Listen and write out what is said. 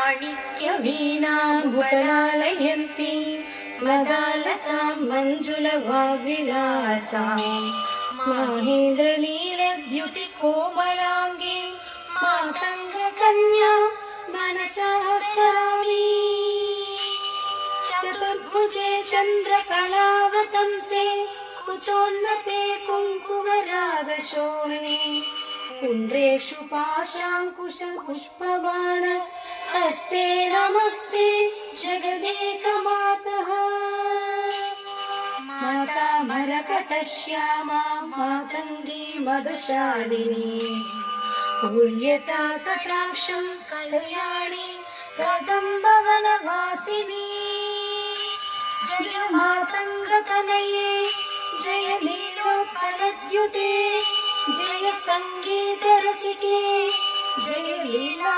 माणिक्यवीणामुपलालयन्ती मदालसां मञ्जुलवाग्विलासां माहेन्द्रनीलद्युतिकोमलाङ्गी मातङ्गकन्या मनसा स्मरामि। चतुर्भुजे चन्द्रकलावतंसे कुचोन्नते कुङ्कुमरागशोणे कुण्डेषु पाशाङ्कुशपुष्पबाण हस्ते नमस्ते जगदेकमातः। माता मरकतश्यामा मातङ्गी मदशालिनी पूर्यता कटाक्षं कल्याणी कदम्बवनवासिनी। जय मातङ्गतनये जय लीलोत्पलद्युते जय सङ्गीतरसिके जय लीला।